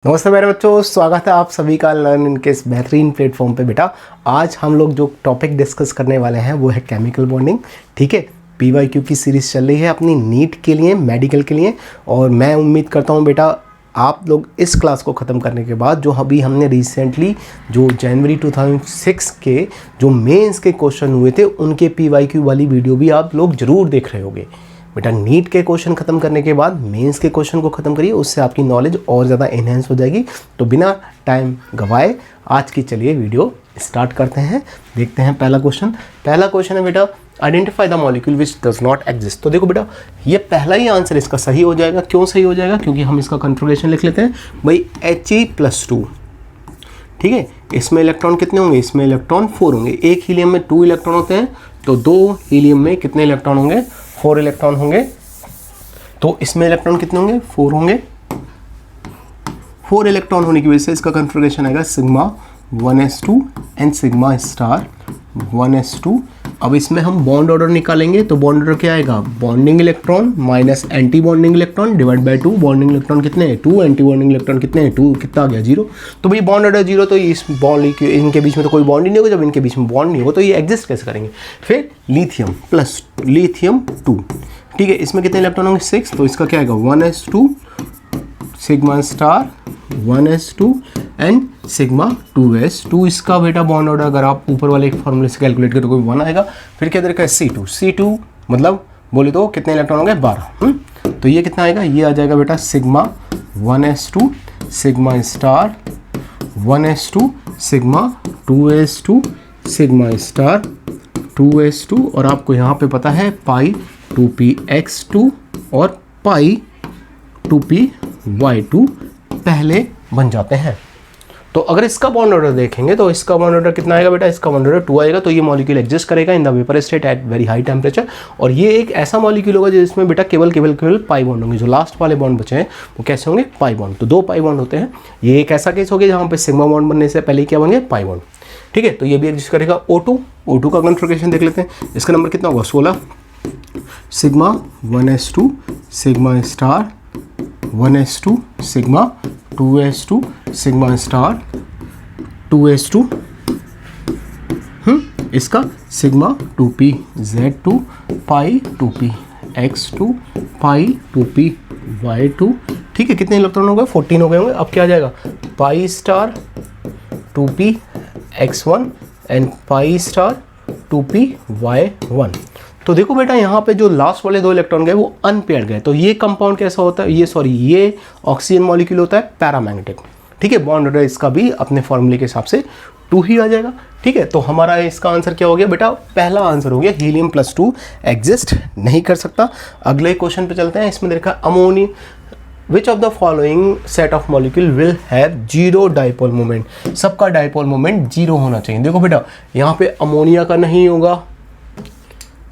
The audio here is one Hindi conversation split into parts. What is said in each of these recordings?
नमस्ते मेरे बच्चों, स्वागत है आप सभी का लर्न इनके इस बेहतरीन प्लेटफॉर्म पे। बेटा आज हम लोग जो टॉपिक डिस्कस करने वाले हैं वो है केमिकल बॉन्डिंग। ठीक है, पीवाईक्यू की सीरीज़ चल रही है अपनी नीट के लिए, मेडिकल के लिए। और मैं उम्मीद करता हूँ बेटा आप लोग इस क्लास को ख़त्म करने के बाद जो अभी हमने रिसेंटली जो जनवरी 2006 के जो मेंस के क्वेश्चन हुए थे उनके पीवाईक्यू वाली वीडियो भी आप लोग ज़रूर देख रहे होंगे। बेटा नीट के क्वेश्चन खत्म करने के बाद मेंस के क्वेश्चन को ख़त्म करिए, उससे आपकी नॉलेज और ज़्यादा एनहेंस हो जाएगी। तो बिना टाइम गवाए आज की चलिए वीडियो स्टार्ट करते हैं। देखते हैं पहला क्वेश्चन है बेटा, identify the molecule which does not exist. तो देखो बेटा ये पहला ही आंसर इसका सही हो जाएगा। क्यों सही हो जाएगा? क्योंकि हम इसका कन्फिगरेशन लिख लेते हैं भाई He+2। ठीक है, इसमें इलेक्ट्रॉन कितने होंगे? इसमें इलेक्ट्रॉन 4 होंगे। एक हीलियम में 2 इलेक्ट्रॉन होते हैं, तो 2 हीलियम में कितने इलेक्ट्रॉन होंगे? 4 इलेक्ट्रॉन होंगे। तो इसमें इलेक्ट्रॉन कितने होंगे? 4 होंगे। 4 इलेक्ट्रॉन होने की वजह से इसका कन्फिगरेशन आएगा sigma 1s2 and sigma star 1s2। अब इसमें हम बॉन्ड ऑर्डर निकालेंगे तो बॉन्ड ऑर्डर क्या आएगा? Bonding electron minus anti bonding electron divide by 2। Bonding electron कितने हैं? 2। एंटी बॉन्डिंग इलेक्ट्रॉन कितने हैं? 2। कितना आ गया? 0। तो भाई बॉन्ड ऑर्डर 0, तो इस बॉन्ड इनके बीच में तो कोई बॉन्ड ही नहीं होगा। जब इनके बीच में बॉन्ड नहीं होगा तो ये एग्जिस्ट कैसे करेंगे? फिर लिथियम प्लस लिथियम 2। ठीक है, इसमें कितने इलेक्ट्रॉन होंगे? 6। तो इसका क्या आएगा? 1s2 sigma star 1s2 and sigma 2s2। इसका बेटा बॉन्ड ऑर्डर अगर आप ऊपर वाले एक फॉर्मूले से कैलकुलेट करें तो कोई 1 आएगा। फिर क्या देखा है? C2 मतलब बोले तो कितने इलेक्ट्रॉन होंगे? 12। तो ये कितना आएगा? ये आ जाएगा बेटा sigma 1s2 sigma star 1s2 sigma 2s2 sigma star 2s2। और आपको यहाँ पे पता है पाई 2px2 और पाई 2py2 पहले बन जाते हैं। तो अगर इसका बॉन्ड ऑर्डर देखेंगे तो इसका बॉन्ड ऑर्डर कितना आएगा बेटा? इसका बॉन्ड ऑर्डर 2 आएगा। तो ये मॉलिक्यूल एग्जिस्ट करेगा in the vapour state at very high temperature. और ये एक ऐसा मॉलिक्यूल होगा जिसमें बेटा केवल पाई बॉन्ड होंगे। जो लास्ट वाले बॉन्ड बचे हैं वो कैसे होंगे? Pi bond. तो 2 पाई बॉन्ड होते हैं। ये एक ऐसा केस हो गया जहाँ पे सिग्मा बॉन्ड बनने से पहले क्या बन गया? Pi bond. ठीक है, तो ये भी एग्जिस्ट करेगा। O2 का कन्फिगरेशन देख लेते हैं। इसका नंबर कितना होगा? 16 sigma 1s2 sigma star 1s2 sigma 2s2 sigma star 2s2। इसका सिग्मा 2pz2 पाई 2px2 पाई 2py2। ठीक है, कितने इलेक्ट्रॉन हो गए? 14 हो गए होंगे। अब क्या आ जाएगा? Pi star 2px1 and pi star 2py1। तो देखो बेटा यहाँ पे जो लास्ट वाले 2 इलेक्ट्रॉन गए वो अनपेयर्ड गए। तो ये कंपाउंड कैसा होता है? ये ऑक्सीजन मॉलिक्यूल होता है पैरामैग्नेटिक। ठीक है, बॉन्ड ऑर्डर इसका भी अपने फॉर्मूले के हिसाब से 2 ही आ जाएगा। ठीक है, तो हमारा इसका आंसर क्या हो गया बेटा? पहला आंसर हो गया He+2 एग्जिस्ट नहीं कर सकता। अगले क्वेश्चन पे चलते हैं। इसमें देखा ammonia which of the following set of molecule will have 0 dipole moment. सबका डाइपोल मोमेंट 0 होना चाहिए। देखो बेटा यहाँ पे अमोनिया का नहीं होगा,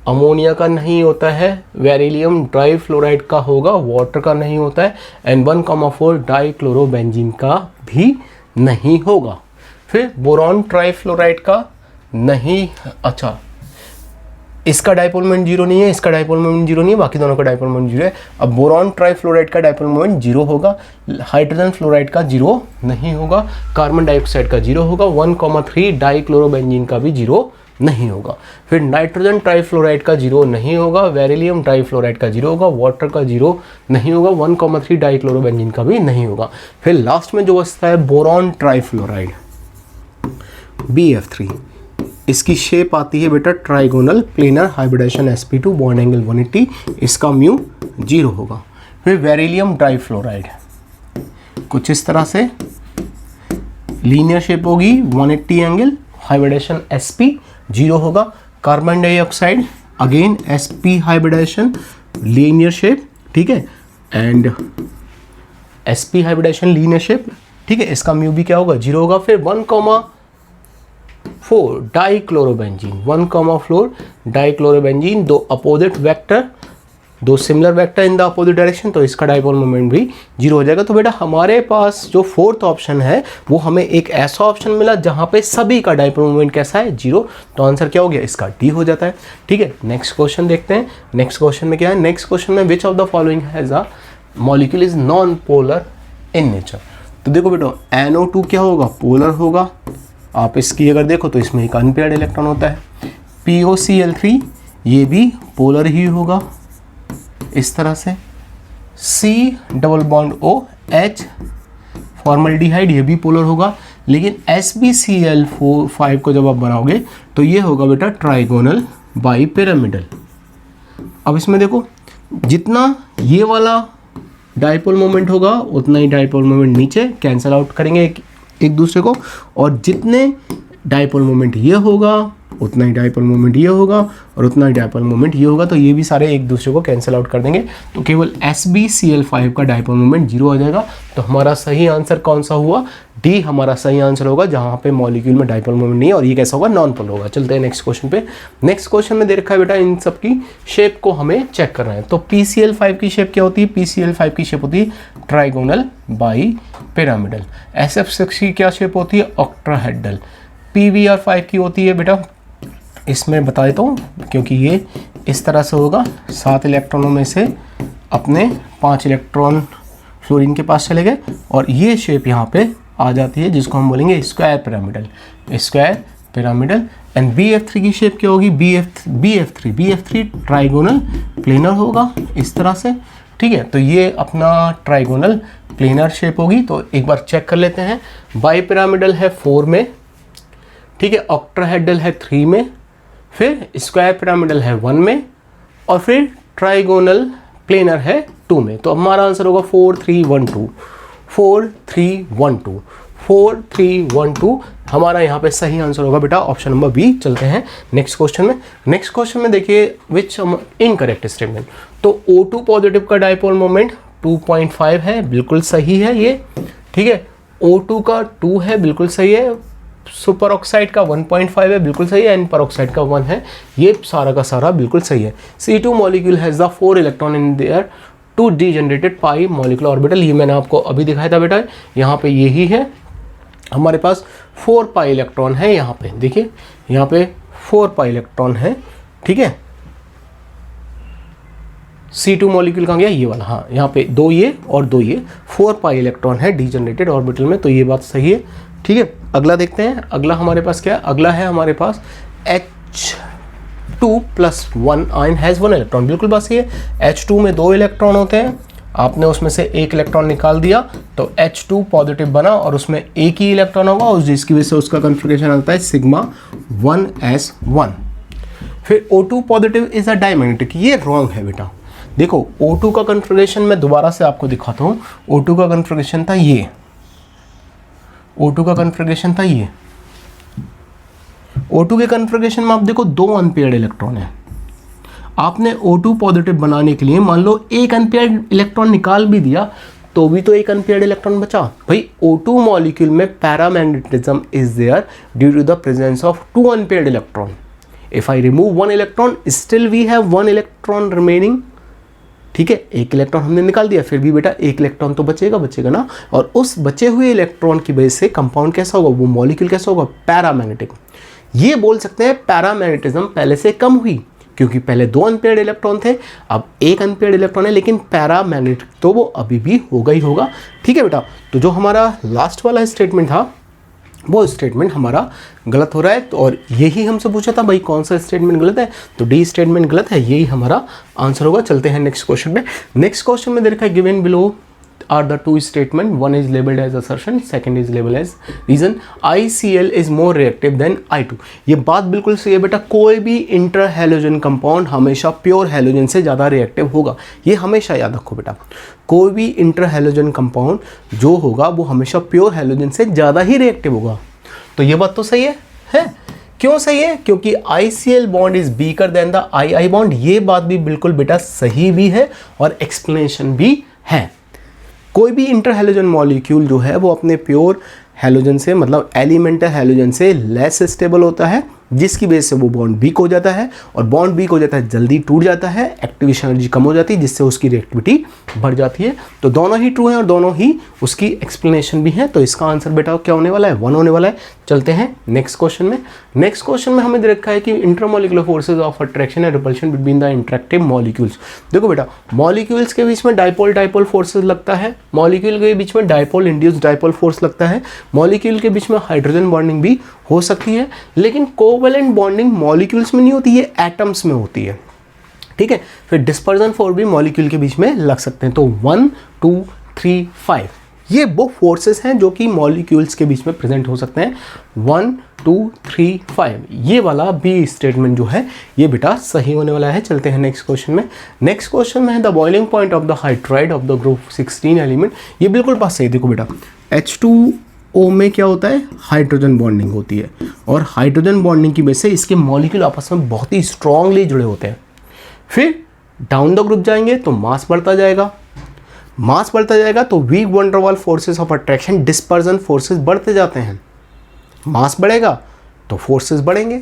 अमोनिया का नहीं होता है, बेरिलियम ट्राइफ्लोराइड का होगा, वाटर का नहीं होता है, एंड 1,4 डाइक्लोरोबेंजीन का भी नहीं होगा। फिर बोरॉन ट्राइफ्लोराइड का नहीं, अच्छा इसका डाइपोल मोमेंट 0 नहीं है, इसका डाइपोल मोमेंट 0 नहीं है, बाकी दोनों का डाइपोल मोमेंट 0 है। अब बोरॉन ट्राइफ्लोराइड का डाइपोल मोमेंट 0 होगा, हाइड्रोजन फ्लोराइड का 0 नहीं होगा, कार्बन डाइऑक्साइड का 0 होगा, 1,3 डाइक्लोरोबेंजीन का भी 0 नहीं होगा। फिर नाइट्रोजन ट्राइफ्लोराइड का 0 नहीं होगा, बेरिलियम ट्राइफ्लोराइड का 0 होगा, वाटर का 0 नहीं होगा, 1,3 डाइक्लोरोबेंजीन का भी नहीं होगा। फिर लास्ट में जो बचता है बोरॉन ट्राइफ्लोराइड BF3। इसकी शेप आती है बेटा trigonal planar hybridization sp2 bond angle 180। इसका म्यू 0 होगा। फिर बेरिलियम ट्राइफ्लोराइड कुछ इस तरह से लीनियर शेप होगी, 180 एंगल, हाइब्रिडेशन sp 0 होगा। Carbon dioxide again sp hybridization linear shape. ठीक है, and sp hybridization linear shape. ठीक है, इसका म्यू भी क्या होगा? 0 होगा। फिर 1,4 dichlorobenzene, 1,4 dichlorobenzene, 2 opposite vector, 2 similar vector in the opposite direction, तो इसका डाइपोल मोमेंट भी 0 हो जाएगा। तो बेटा हमारे पास जो 4th ऑप्शन है वो हमें एक ऐसा ऑप्शन मिला जहां पे सभी का डाइपोल मोमेंट कैसा है? 0। तो आंसर क्या हो गया? इसका डी हो जाता है। ठीक है, नेक्स्ट क्वेश्चन देखते हैं। नेक्स्ट क्वेश्चन में क्या है? नेक्स्ट क्वेश्चन में which of the following has a molecule is non polar in nature. तो देखो बेटा NO2 क्या होगा, पोलर होगा। आप इसकी अगर देखो तो इसमें एक अनपेयर्ड इलेक्ट्रॉन होता है। POCl3 ये भी पोलर ही होगा इस तरह से। C double bond OH formaldehyde ये भी पोलर होगा। लेकिन SbCl5 को जब आप बनाओगे तो ये होगा बेटा ट्राइगोनल बाइपिरामिडल। अब इसमें देखो जितना ये वाला डाइपोल मोमेंट होगा उतना ही डाइपोल मोमेंट नीचे कैंसिल आउट करेंगे एक दूसरे को, और जितने डाइपोल मोमेंट ये होगा उतना ही डाइपोल मोमेंट ये होगा और उतना ही डाइपोल मोमेंट ये होगा, तो ये भी सारे एक दूसरे को कैंसिल आउट कर देंगे। तो केवल SbCl5 का डाइपोल मोमेंट 0 आ जाएगा। तो हमारा सही आंसर कौन सा हुआ, डी हमारा सही आंसर होगा, जहाँ पे मॉलिक्यूल में डाइपोल मोमेंट नहीं है और ये कैसा होगा, नॉन पोलर होगा। चलते हैं नेक्स्ट क्वेश्चन पे। नेक्स्ट क्वेश्चन में दे रखा है बेटा इन सब की शेप को हमें चेक करना है। तो PCl5 की शेप क्या होती है, PCl5 की शेप होती है ट्राइगोनल बाई पिरामिडल। SF6 की क्या शेप होती है, ऑक्टाहेड्रल। PBr5 की होती है बेटा, इसमें बता देता हूँ क्योंकि ये इस तरह से होगा, 7 इलेक्ट्रॉनों में से अपने 5 इलेक्ट्रॉन फ्लोरीन के पास चले गए और ये शेप यहाँ पे आ जाती है जिसको हम बोलेंगे square pyramidal, square pyramidal. And BF3 की शेप क्या होगी, BF3 ट्राइगोनल प्लेनर होगा इस तरह से, ठीक है। तो ये अपना ट्राइगोनल प्लेनर शेप होगी। तो एक बार चेक कर लेते हैं। बाई पिरामिडल है 4 में, ठीक है, ऑक्टाहेड्रल है 3 में, फिर स्क्वायर पिरामिडल है 1 में और फिर ट्राइगोनल प्लेनर है 2 में। तो हमारा आंसर होगा 4 3 1 2, 4 3 1 2, 4 3 1 2 हमारा यहाँ पे सही आंसर होगा बेटा ऑप्शन नंबर बी। चलते हैं नेक्स्ट क्वेश्चन में। नेक्स्ट क्वेश्चन में देखिए विच इनकरेक्ट स्टेटमेंट। तो O2 पॉजिटिव का डाइपोल मोमेंट 2.5 है, बिल्कुल सही है ये, ठीक है। O2 का 2 है, बिल्कुल सही है। सुपर ऑक्साइड का 1.5 है, बिल्कुल सही है। एंड पर ऑक्साइड का 1 है, ये सारा का सारा बिल्कुल सही है। C2 molecule has the 4 electron in their two degenerated pi molecular orbital. ये मैंने आपको अभी दिखाया था बेटा, यहाँ पे यही है हमारे पास 4 पाई इलेक्ट्रॉन है। यहाँ पे देखिए, यहाँ पे 4 पाई इलेक्ट्रॉन है, ठीक है। C2 मॉलिक्यूल कहाँ गया, ये वाला, हाँ यहाँ पे 2 ये और 2 ये, 4 पाई इलेक्ट्रॉन है डीजनरेटेड ऑर्बिटल में। तो ये बात सही है, ठीक है। अगला देखते हैं, अगला हमारे पास क्या है, अगला है हमारे पास H2+1 आयन हैज़ 1 इलेक्ट्रॉन, बिल्कुल बात सही है। H2 में 2 इलेक्ट्रॉन होते हैं, आपने उसमें से 1 इलेक्ट्रॉन निकाल दिया तो H2 पॉजिटिव बना और उसमें एक ही इलेक्ट्रॉन होगा और जिसकी वजह से उसका कन्फिगरेशन आता है सिग्मा 1s1। फिर O2 positive is a diamagnetic, ये रॉन्ग है बेटा। देखो O2 का कन्फिगरेशन मैं दोबारा से आपको दिखाता हूँ। O2 का कन्फिगरेशन था ये, O2 का कन्फिगरेशन था ये। O2 के कन्फिगरेशन में आप देखो 2 अनपेयर्ड इलेक्ट्रॉन है। आपने O2 पॉजिटिव बनाने के लिए मान लो एक अनपेयर्ड इलेक्ट्रॉन निकाल भी दिया तो भी तो एक अनपेयर्ड इलेक्ट्रॉन बचा। भाई O2 मॉलिक्यूल में paramagnetism is there due to the presence of 2 unpaired electron. If I remove 1 electron still we have 1 electron remaining, ठीक है। एक इलेक्ट्रॉन हमने निकाल दिया, फिर भी बेटा एक इलेक्ट्रॉन तो बचेगा ना। और उस बचे हुए इलेक्ट्रॉन की वजह से कंपाउंड कैसा होगा, वो मॉलिक्यूल कैसा होगा, पैरामैग्नेटिक। ये बोल सकते हैं पैरामैग्नेटिज्म पहले से कम हुई, क्योंकि पहले 2 अनपेयर्ड इलेक्ट्रॉन थे, अब एक अनपेयर्ड इलेक्ट्रॉन है, लेकिन पैरामैग्नेटिक तो वो अभी भी होगा ही होगा, ठीक है बेटा। तो जो हमारा लास्ट वाला स्टेटमेंट था वो स्टेटमेंट हमारा गलत हो रहा है। तो और यही हमसे पूछा था भाई कौन सा स्टेटमेंट गलत है, तो डी स्टेटमेंट गलत है, यही हमारा आंसर होगा। चलते हैं नेक्स्ट क्वेश्चन में। नेक्स्ट क्वेश्चन में देखा है given below are the 2 statement, one is labeled as assertion, second is labeled as reason. ICl is more reactive than I2। ये बात बिल्कुल सही है बेटा, कोई भी इंटर हैलोजन कंपाउंड हमेशा प्योर हैलोजन से ज़्यादा रिएक्टिव होगा, ये हमेशा याद रखो बेटा। कोई भी इंटर हैलोजन कंपाउंड जो होगा वो हमेशा प्योर हैलोजन से ज़्यादा ही रिएक्टिव होगा। तो ये बात तो सही है? क्यों सही है? क्योंकि ICl bond is weaker then the II bond. ये बात भी बिल्कुल बेटा सही भी है और एक्सप्लेनेशन भी है। कोई भी इंटर हैलोजन मॉलिक्यूल जो है वो अपने प्योर हैलोजन से, मतलब एलिमेंटल हैलोजन से लेस स्टेबल होता है, जिसकी वजह से वो बॉन्ड वीक हो जाता है, और बॉन्ड वीक हो जाता है जल्दी टूट जाता है, एक्टिवेशन एनर्जी कम हो जाती है, जिससे उसकी रिएक्टिविटी बढ़ जाती है। तो दोनों ही ट्रू हैं और दोनों ही उसकी एक्सप्लेनेशन भी है। तो इसका आंसर बेटा क्या होने वाला है, 1 होने वाला है। चलते हैं नेक्स्ट क्वेश्चन में। नेक्स्ट क्वेश्चन में हमें दे रखा है कि intermolecular forces of attraction and repulsion between the interactive molecules. देखो बेटा, मॉलिक्यूल्स के बीच में डाइपोल फोर्सेज लगता है, मॉलिक्यूल के बीच में डाइपोल इंड्यूस्ड डाइपोल फोर्स लगता है, मॉलिक्यूल के बीच में हाइड्रोजन बॉन्डिंग भी हो सकती है, लेकिन कोवैलेंट बॉन्डिंग मॉलिक्यूल्स में नहीं होती, ये एटम्स में होती है। ठीक है, फिर डिस्पर्जन फोर्स भी मॉलिक्यूल के बीच में लग सकते हैं। तो 1 2 3 5 ये वो फोर्सेस हैं जो कि मॉलिक्यूल्स के बीच में प्रेजेंट हो सकते हैं। 1 2 3 5 ये वाला बी स्टेटमेंट जो है ये बेटा सही होने वाला है। चलते हैं नेक्स्ट क्वेश्चन में। नेक्स्ट क्वेश्चन में है the boiling point of the hydride of the group 16 element. ये बिल्कुल बात सही। देखो बेटा, H2O में क्या होता है, हाइड्रोजन बॉन्डिंग होती है, और हाइड्रोजन बॉन्डिंग की वजह से इसके मॉलिक्यूल आपस में बहुत ही स्ट्रांगली जुड़े होते हैं। फिर डाउन द ग्रुप जाएंगे तो मास बढ़ता जाएगा, मास बढ़ता जाएगा तो weak van der Waals forces of attraction dispersion forces बढ़ते जाते हैं। मास बढ़ेगा तो फोर्सेस बढ़ेंगे।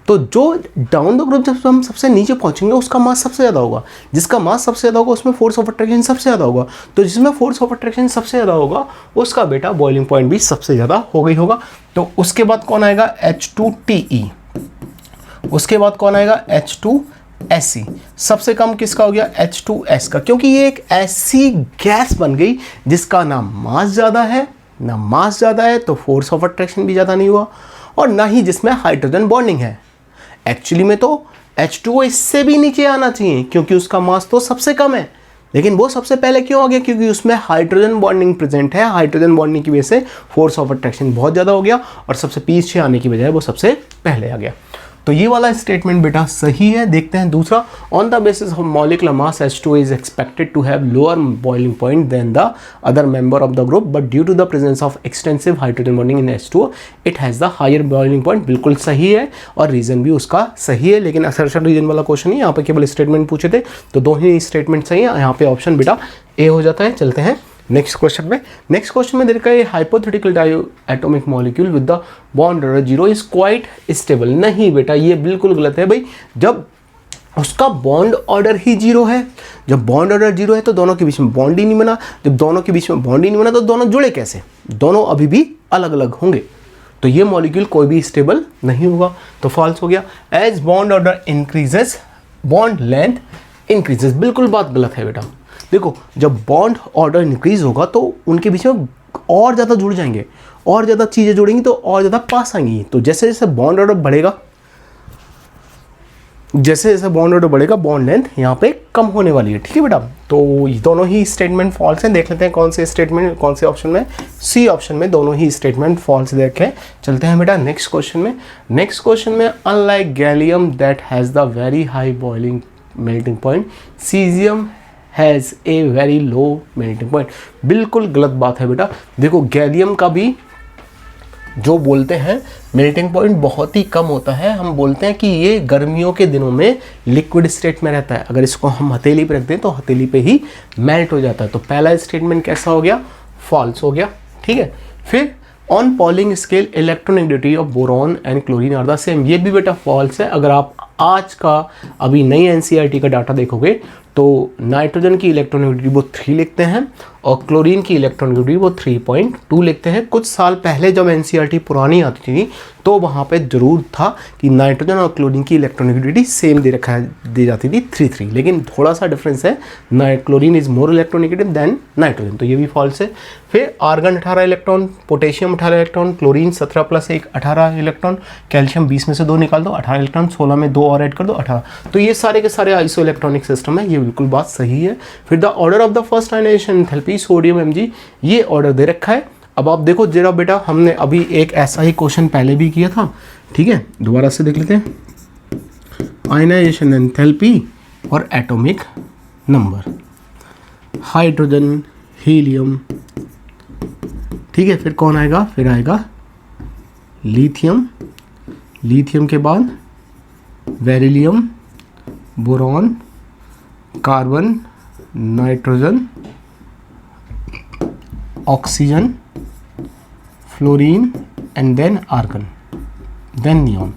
तो जो डाउन द ग्रुप जब हम सबसे नीचे पहुंचेंगे उसका मास सबसे ज़्यादा होगा, जिसका मास सबसे ज़्यादा होगा उसमें फोर्स ऑफ अट्रैक्शन सबसे ज़्यादा होगा। तो जिसमें फोर्स ऑफ अट्रैक्शन सबसे ज़्यादा होगा उसका बेटा बॉइलिंग पॉइंट भी सबसे ज़्यादा हो गई होगा। तो उसके बाद कौन आएगा, H2TE। उसके बाद कौन आएगा, H2SE। सबसे कम किसका हो गया, H2S का, क्योंकि ये एक ऐसी गैस बन गई जिसका ना मास ज़्यादा है, ना मास ज़्यादा है तो फोर्स ऑफ अट्रैक्शन भी ज़्यादा नहीं हुआ, और ना ही जिसमें हाइड्रोजन बॉन्डिंग है। एक्चुअली में तो H2O इससे भी नीचे आना चाहिए क्योंकि उसका मास तो सबसे कम है, लेकिन वो सबसे पहले क्यों आ गया, क्योंकि उसमें हाइड्रोजन बॉन्डिंग प्रेजेंट है। हाइड्रोजन बॉन्डिंग की वजह से फोर्स ऑफ अट्रैक्शन बहुत ज़्यादा हो गया, और सबसे पीछे आने की बजाय वो सबसे पहले आ गया। तो ये वाला स्टेटमेंट बेटा सही है। देखते हैं दूसरा, on the basis of molecular mass H2O is expected to have lower boiling point than the other member of the group, but due to the presence of extensive hydrogen bonding in H2O it has the higher boiling point. बिल्कुल सही है, और रीजन भी उसका सही है, लेकिन असर्शन रीजन वाला क्वेश्चन नहीं, यहाँ पे केवल स्टेटमेंट पूछे थे, तो दो ही स्टेटमेंट सही है। यहाँ पे ऑप्शन बेटा ए हो जाता है। चलते हैं नेक्स्ट क्वेश्चन में। नेक्स्ट क्वेश्चन में देखा है hypothetical diatomic molecule with the bond order 0 is quite stable. नहीं बेटा, ये बिल्कुल गलत है भाई। जब उसका बॉन्ड ऑर्डर ही 0 है, जब बॉन्ड ऑर्डर 0 है तो दोनों के बीच में बॉन्ड ही नहीं बना। जब दोनों के बीच में बॉन्ड ही नहीं बना तो दोनों जुड़े कैसे, दोनों अभी भी अलग अलग होंगे। तो ये मॉलिक्यूल कोई भी स्टेबल नहीं होगा, तो फॉल्स हो गया। As bond order increases bond length increases, बिल्कुल बात गलत है बेटा। देखो, जब बॉन्ड ऑर्डर इंक्रीज होगा तो उनके बीच में और ज़्यादा जुड़ जाएंगे, और ज़्यादा चीज़ें जुड़ेंगी तो और ज़्यादा पास आएंगी। तो जैसे जैसे बॉन्ड ऑर्डर बढ़ेगा, जैसे जैसे बॉन्ड ऑर्डर बढ़ेगा बॉन्ड लेंथ यहाँ पे कम होने वाली है। ठीक है बेटा, तो दोनों ही स्टेटमेंट फॉल्स हैं। देख लेते हैं कौन से स्टेटमेंट, कौन से ऑप्शन में, सी ऑप्शन में दोनों ही स्टेटमेंट फॉल्स देखें। चलते हैं बेटा नेक्स्ट क्वेश्चन में। नेक्स्ट क्वेश्चन में unlike gallium that has the very high boiling melting point, caesium has a very low melting point. बिल्कुल गलत बात है बेटा। देखो, गैलियम का भी जो बोलते हैं मेल्टिंग पॉइंट बहुत ही कम होता है। हम बोलते हैं कि ये गर्मियों के दिनों में लिक्विड स्टेट में रहता है, अगर इसको हम हथेली पे रख दें तो हथेली पे ही मेल्ट हो जाता है। तो पहला स्टेटमेंट कैसा हो गया, फॉल्स हो गया। ठीक है, फिर on Pauling scale electronegativity of boron and chlorine are the same, ये भी बेटा फॉल्स है। अगर आप आज का अभी नई NCERT का डाटा देखोगे तो नाइट्रोजन की इलेक्ट्रोनेगेटिविटी वो 3 लिखते हैं, और क्लोरीन की इलेक्ट्रोनेगेटिविटी वो 3.2 लिखते हैं। कुछ साल पहले जब NCERT पुरानी आती थी तो वहाँ पे ज़रूर था कि नाइट्रोजन और क्लोरीन की इलेक्ट्रोनेगेटिविटी सेम दी जाती थी 3.3, लेकिन थोड़ा सा डिफरेंस है, chlorine is more electronegative than nitrogen, तो ये भी फॉल्स है। फिर argon 18 electron, potassium 18 electron, chlorine 17 + 1 18 electron, calcium 20 में से 2 निकाल दो 18 इलेक्ट्रॉन, 16 में 2 और ऐड कर दो 18। तो ये सारे के सारे आइसो इलेक्ट्रॉनिक सिस्टम है, ये बिल्कुल बात सही है। फिर the order of the first ionization enthalpy sodium Mg, ये ऑर्डर दे रखा है। अब आप देखो जरा बेटा, हमने अभी एक ऐसा ही क्वेश्चन पहले भी किया था। ठीक है, दोबारा से देख लेते हैं। आयनाइजेशन एंथैल्पी और एटॉमिक नंबर, हाइड्रोजन, हीलियम। ठीक है, फिर कौन आएगा, फिर आएगा लिथियम, लिथियम के बाद beryllium, boron, carbon, nitrogen, oxygen, fluorine and then argon. Then neon,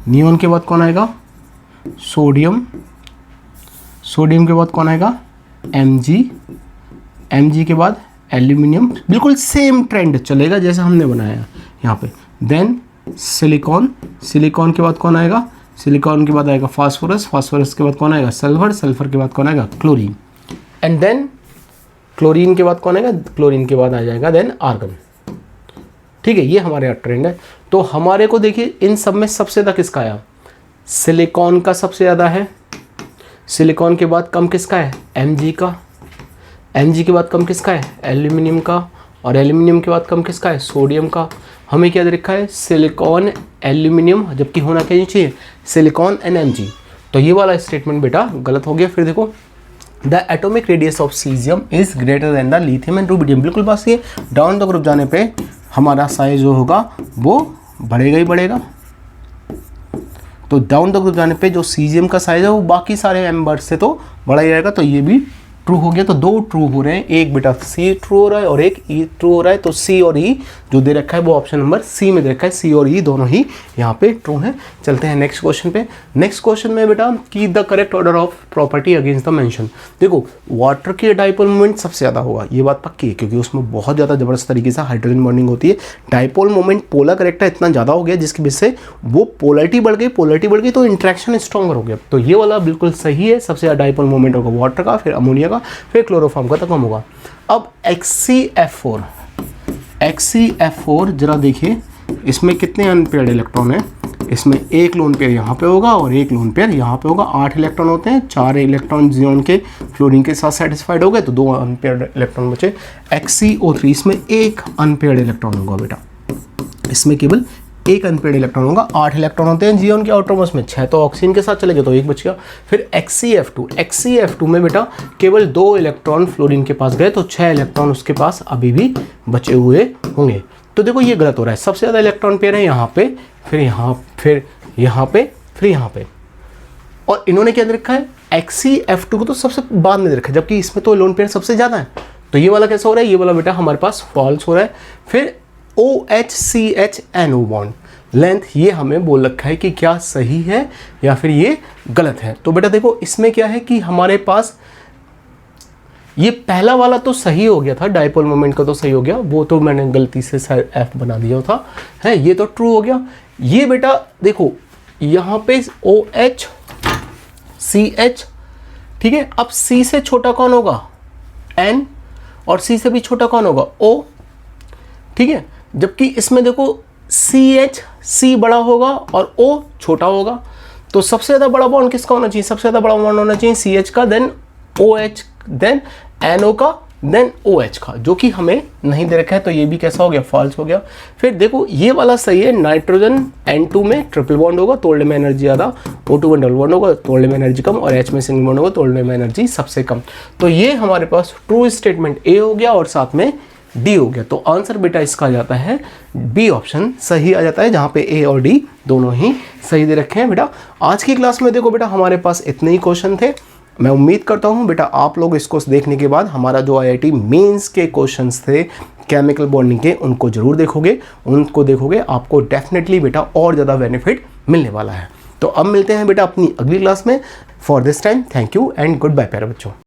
neon के बाद कौन आएगा, सोडियम, सोडियम के बाद कौन आएगा, Mg, Mg के बाद एल्यूमिनियम, बिल्कुल सेम ट्रेंड चलेगा जैसे हमने बनाया यहाँ पे। देन सिलिकॉन, सिलिकॉन के बाद कौन आएगा, सिलिकॉन के बाद आएगा फास्फोरस, फास्फोरस के बाद कौन आएगा, सल्फर, सल्फर के बाद कौन आएगा, क्लोरीन, एंड देन क्लोरीन के बाद कौन आएगा, क्लोरीन के बाद आ जाएगा देन आर्गन। ठीक है, ये हमारे यहाँ ट्रेंड है। तो हमारे को देखिए इन सब में सबसे ज़्यादा किसका आया, सिलिकॉन का सबसे ज़्यादा है, सिलिकॉन के बाद कम किसका है, Mg का, Mg के बाद कम किसका है, एल्यूमिनियम का, और एल्यूमिनियम के बाद कम किसका है, सोडियम का। हमें क्या दे रखा है, सिलिकॉन एल्यूमिनियम, जबकि होना क्या चाहिए, सिलिकॉन एंड Mg। तो ये वाला स्टेटमेंट बेटा गलत हो गया। फिर देखो the atomic radius of caesium is greater than the lithium and rubidium, बिल्कुल बात ये, डाउन द ग्रुप जाने पे हमारा साइज जो होगा वो बढ़ेगा ही बढ़ेगा। तो डाउन द ग्रुप जाने पे जो सीजियम का साइज है वो बाकी सारे मेंबर्स से तो बड़ा ही रहेगा। तो ये भी ट्रू हो गया। तो दो ट्रू हो रहे हैं, एक बेटा सी ट्रू हो रहा है और एक ई ट्रू हो रहा है। तो सी और ई जो दे रखा है वो ऑप्शन नंबर सी में दे रखा है, सी और ई दोनों ही यहाँ पे ट्रू हैं। चलते हैं नेक्स्ट क्वेश्चन पे। नेक्स्ट क्वेश्चन में बेटा की the correct order of property against the mention. देखो वाटर की डाइपोल मोमेंट सबसे ज़्यादा होगा, ये बात पक्की है, क्योंकि उसमें बहुत ज़्यादा ज़बरदस्त तरीके से हाइड्रोजन बॉन्डिंग होती है। डाइपोल मोमेंट पोलर करेक्टर इतना ज़्यादा हो गया जिसकी वजह से वो पोलरिटी बढ़ गई, पोलरिटी बढ़ गई तो इंट्रैक्शन स्ट्रॉन्गर हो गया। तो ये वाला बिल्कुल सही है, सबसे ज़्यादा डाइपोल मोमेंट होगा वाटर का, फिर अमोनिया का, फिर क्लोरोफॉर्म का तो कम होगा। अब HCF4 जरा देखिए इसमें कितने अनपेयर्ड इलेक्ट्रॉन है। इसमें एक लोन पेयर यहाँ पे होगा और एक लोन पेयर यहाँ पे होगा। 8 इलेक्ट्रॉन होते हैं, 4 इलेक्ट्रॉन जियोन के फ्लोरीन के साथ सेटिस्फाइड हो गए तो 2 अनपेयर्ड इलेक्ट्रॉन बचे। HCO3 इसमें एक अनपेयर्ड इलेक्ट्रॉन होगा बेटा, इसमें केवल एक अनपेयर्ड इलेक्ट्रॉन होगा। 8 इलेक्ट्रॉन होते हैं जियोन के आउटरमोस्ट में, 6 तो ऑक्सीजन के साथ चले गए तो एक बच गया। फिर HCF2 में बेटा केवल 2 इलेक्ट्रॉन फ्लोरीन के पास गए तो 6 इलेक्ट्रॉन उसके पास अभी भी बचे हुए होंगे। तो देखो ये गलत हो रहा है, सबसे ज़्यादा इलेक्ट्रॉन पेयर है यहाँ पे, फिर यहाँ, फिर यहाँ पे, फिर यहाँ पे, और इन्होंने क्या दे रखा है HCF2 को तो सबसे बाद में दे रखा है, जबकि इसमें तो लोन पेयर सबसे ज़्यादा है। तो ये वाला कैसा हो रहा है, ये वाला बेटा हमारे पास फॉल्स हो रहा है। फिर OHCHNO बॉन्ड लेंथ, ये हमें बोल रखा है कि क्या सही है या फिर ये गलत है। तो बेटा देखो इसमें क्या है कि हमारे पास ये पहला वाला तो सही हो गया था, डाइपोल मोमेंट का तो सही हो गया, वो तो मैंने गलती से F बना दिया था, है ये तो ट्रू हो गया। ये बेटा देखो यहाँ पे OHCH, ठीक है। अब C से छोटा कौन होगा, N, और C से भी छोटा कौन होगा, O, ठीक है। जबकि इसमें देखो C बड़ा होगा और O छोटा होगा। तो सबसे ज़्यादा बड़ा बॉन्ड किसका होना चाहिए, सबसे ज़्यादा बड़ा बॉन्ड होना चाहिए CH का, देन OH, देन NO का, देन OH का, जो कि हमें नहीं दे रखा है। तो ये भी कैसा हो गया, फॉल्स हो गया। फिर देखो ये वाला सही है, नाइट्रोजन N2 में ट्रिपल बॉन्ड होगा, तोड़ने में एनर्जी ज़्यादा, O2 में डबल बॉन्ड होगा, तोड़ने में एनर्जी कम, और H में सिंगल बॉन्ड होगा, तोड़ने में एनर्जी सबसे कम। तो ये हमारे पास ट्रू स्टेटमेंट A हो गया और साथ में D हो गया। तो आंसर बेटा इसका आ जाता है B ऑप्शन सही आ जाता है, जहाँ पे A और D दोनों ही सही दे रखे हैं। बेटा आज की क्लास में देखो बेटा हमारे पास इतने ही क्वेश्चन थे। मैं उम्मीद करता हूँ बेटा आप लोग इसको देखने के बाद हमारा जो IIT मेंस के क्वेश्चंस थे केमिकल बॉन्डिंग के उनको जरूर देखोगे, उनको देखोगे आपको डेफिनेटली बेटा और ज़्यादा बेनिफिट मिलने वाला है। तो अब मिलते हैं बेटा अपनी अगली क्लास में। For this time thank you and goodbye प्यारे बच्चों।